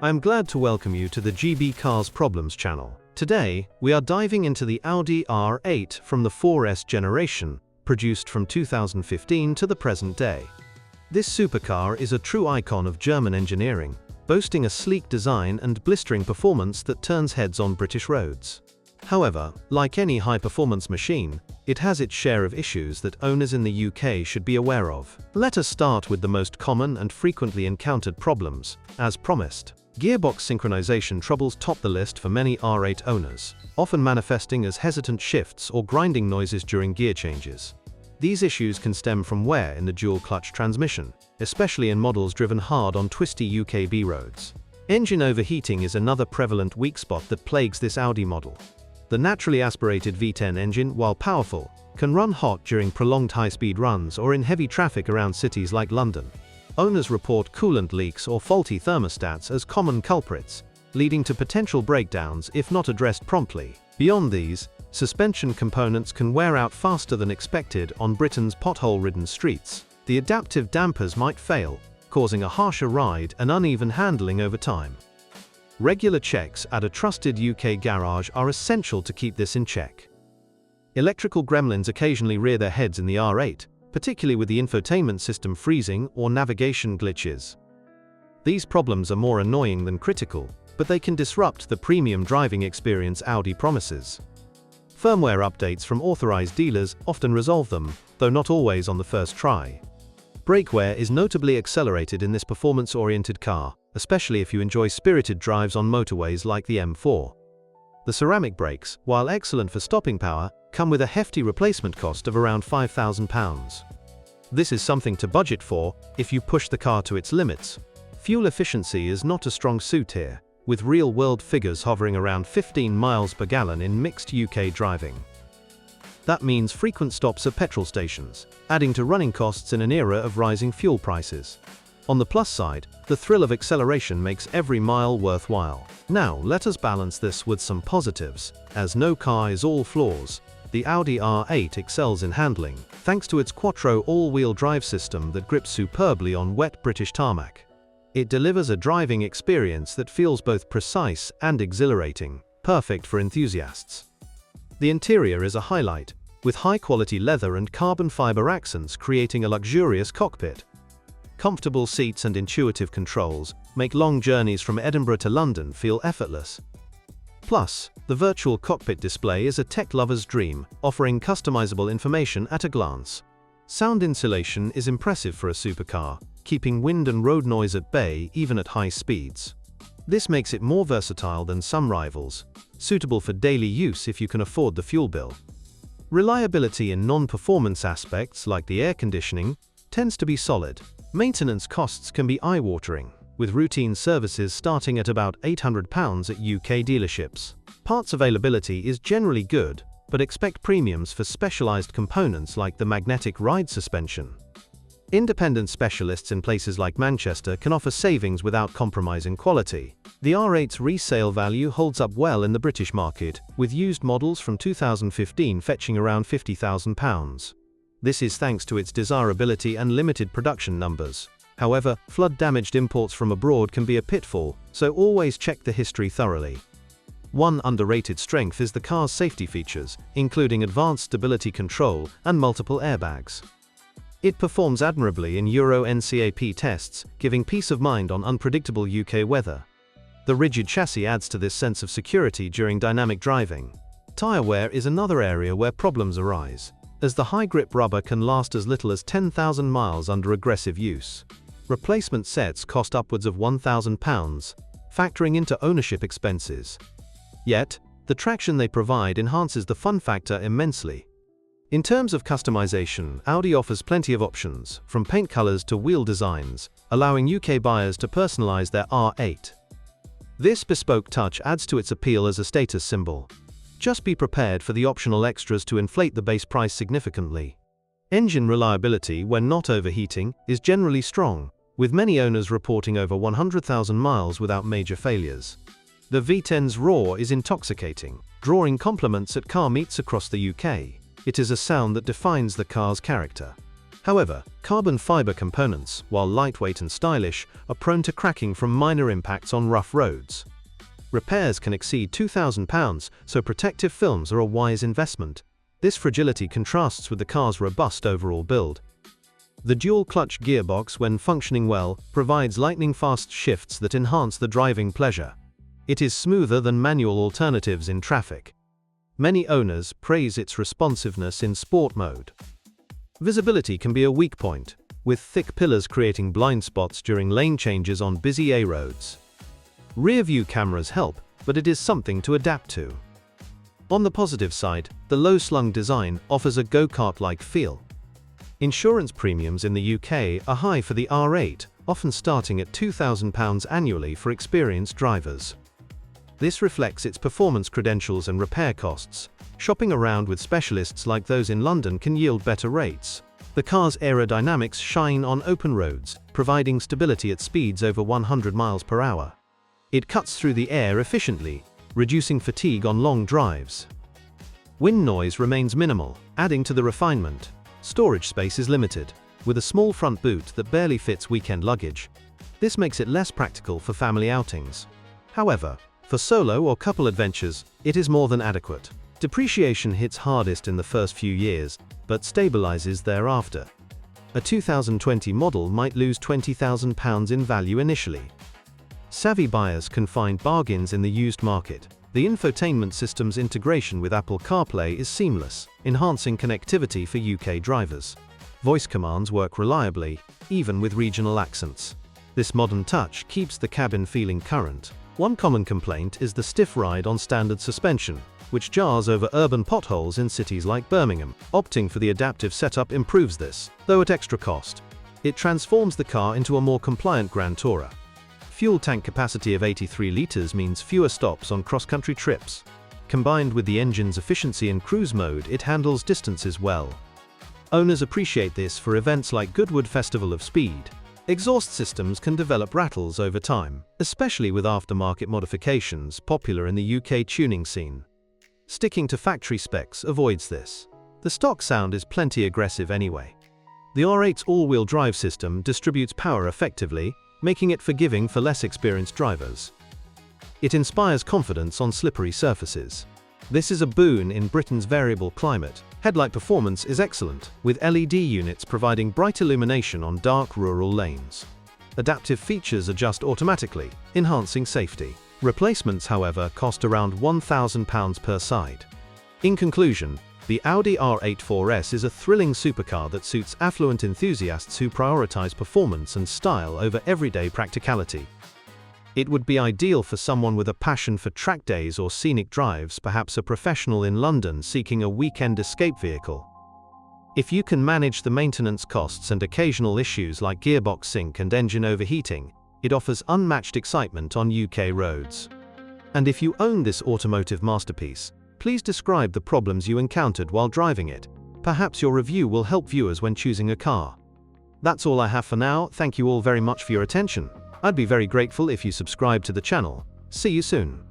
I am glad to welcome you to the GB Cars Problems channel. Today, we are diving into the Audi R8 from the 4S generation, produced from 2015 to the present day. This supercar is a true icon of German engineering, boasting a sleek design and blistering performance that turns heads on British roads. However, like any high-performance machine, it has its share of issues that owners in the UK should be aware of. Let us start with the most common and frequently encountered problems, as promised. Gearbox synchronization troubles top the list for many R8 owners, often manifesting as hesitant shifts or grinding noises during gear changes. These issues can stem from wear in the dual-clutch transmission, especially in models driven hard on twisty UKB roads. Engine overheating is another prevalent weak spot that plagues this Audi model. The naturally aspirated V10 engine, while powerful, can run hot during prolonged high-speed runs or in heavy traffic around cities like London. Owners report coolant leaks or faulty thermostats as common culprits, leading to potential breakdowns if not addressed promptly. Beyond these, suspension components can wear out faster than expected on Britain's pothole-ridden streets. The adaptive dampers might fail, causing a harsher ride and uneven handling over time. Regular checks at a trusted UK garage are essential to keep this in check. Electrical gremlins occasionally rear their heads in the R8, particularly with the infotainment system freezing or navigation glitches. These problems are more annoying than critical, but they can disrupt the premium driving experience Audi promises. Firmware updates from authorized dealers often resolve them, though not always on the first try. Brake wear is notably accelerated in this performance-oriented car, especially if you enjoy spirited drives on motorways like the M4. The ceramic brakes, while excellent for stopping power, come with a hefty replacement cost of around £5,000. This is something to budget for if you push the car to its limits. Fuel efficiency is not a strong suit here, with real-world figures hovering around 15 miles per gallon in mixed UK driving. That means frequent stops at petrol stations, adding to running costs in an era of rising fuel prices. On the plus side, the thrill of acceleration makes every mile worthwhile. Now, let us balance this with some positives, as no car is all flaws. The Audi R8 excels in handling, thanks to its Quattro all-wheel drive system that grips superbly on wet British tarmac. It delivers a driving experience that feels both precise and exhilarating, perfect for enthusiasts. The interior is a highlight, with high-quality leather and carbon fiber accents creating a luxurious cockpit. Comfortable seats and intuitive controls make long journeys from Edinburgh to London feel effortless. Plus, the virtual cockpit display is a tech lover's dream, offering customizable information at a glance. Sound insulation is impressive for a supercar, keeping wind and road noise at bay even at high speeds. This makes it more versatile than some rivals, suitable for daily use if you can afford the fuel bill. Reliability in non-performance aspects like the air conditioning tends to be solid. Maintenance costs can be eye-watering, with routine services starting at about £800 at UK dealerships. Parts availability is generally good, but expect premiums for specialized components like the magnetic ride suspension. Independent specialists in places like Manchester can offer savings without compromising quality. The R8's resale value holds up well in the British market, with used models from 2015 fetching around £50,000. This is thanks to its desirability and limited production numbers. However, flood-damaged imports from abroad can be a pitfall, so always check the history thoroughly. One underrated strength is the car's safety features, including advanced stability control and multiple airbags. It performs admirably in Euro NCAP tests, giving peace of mind on unpredictable UK weather. The rigid chassis adds to this sense of security during dynamic driving. Tire wear is another area where problems arise, as the high-grip rubber can last as little as 10,000 miles under aggressive use. Replacement sets cost upwards of £1,000, factoring into ownership expenses. Yet, the traction they provide enhances the fun factor immensely. In terms of customization, Audi offers plenty of options, from paint colors to wheel designs, allowing UK buyers to personalize their R8. This bespoke touch adds to its appeal as a status symbol. Just be prepared for the optional extras to inflate the base price significantly. Engine reliability, when not overheating, is generally strong, with many owners reporting over 100,000 miles without major failures. The V10's roar is intoxicating, drawing compliments at car meets across the UK. It is a sound that defines the car's character. However, carbon fiber components, while lightweight and stylish, are prone to cracking from minor impacts on rough roads. Repairs can exceed £2,000, so protective films are a wise investment. This fragility contrasts with the car's robust overall build. The dual-clutch gearbox, when functioning well, provides lightning-fast shifts that enhance the driving pleasure. It is smoother than manual alternatives in traffic. Many owners praise its responsiveness in sport mode. Visibility can be a weak point, with thick pillars creating blind spots during lane changes on busy A roads. Rear-view cameras help, but it is something to adapt to. On the positive side, the low-slung design offers a go-kart-like feel. Insurance premiums in the UK are high for the R8, often starting at £2,000 annually for experienced drivers. This reflects its performance credentials and repair costs. Shopping around with specialists like those in London can yield better rates. The car's aerodynamics shine on open roads, providing stability at speeds over 100 miles per hour. It cuts through the air efficiently, reducing fatigue on long drives. Wind noise remains minimal, adding to the refinement. Storage space is limited, with a small front boot that barely fits weekend luggage. This makes it less practical for family outings. However, for solo or couple adventures, it is more than adequate. Depreciation hits hardest in the first few years, but stabilizes thereafter. A 2020 model might lose £20,000 in value initially. Savvy buyers can find bargains in the used market. The infotainment system's integration with Apple CarPlay is seamless, enhancing connectivity for UK drivers. Voice commands work reliably, even with regional accents. This modern touch keeps the cabin feeling current. One common complaint is the stiff ride on standard suspension, which jars over urban potholes in cities like Birmingham. Opting for the adaptive setup improves this, though at extra cost. It transforms the car into a more compliant Grand Tourer. Fuel tank capacity of 83 litres means fewer stops on cross-country trips. Combined with the engine's efficiency in cruise mode, it handles distances well. Owners appreciate this for events like Goodwood Festival of Speed. Exhaust systems can develop rattles over time, especially with aftermarket modifications popular in the UK tuning scene. Sticking to factory specs avoids this. The stock sound is plenty aggressive anyway. The R8's all-wheel drive system distributes power effectively, making it forgiving for less experienced drivers. It inspires confidence on slippery surfaces. This is a boon in Britain's variable climate. Headlight performance is excellent, with LED units providing bright illumination on dark rural lanes. Adaptive features adjust automatically, enhancing safety. Replacements, however, cost around £1,000 per side. In conclusion, the Audi R8 4S is a thrilling supercar that suits affluent enthusiasts who prioritize performance and style over everyday practicality. It would be ideal for someone with a passion for track days or scenic drives, perhaps a professional in London seeking a weekend escape vehicle. If you can manage the maintenance costs and occasional issues like gearbox sync and engine overheating, it offers unmatched excitement on UK roads. And if you own this automotive masterpiece, please describe the problems you encountered while driving it. Perhaps your review will help viewers when choosing a car. That's all I have for now. Thank you all very much for your attention. I'd be very grateful if you subscribe to the channel. See you soon.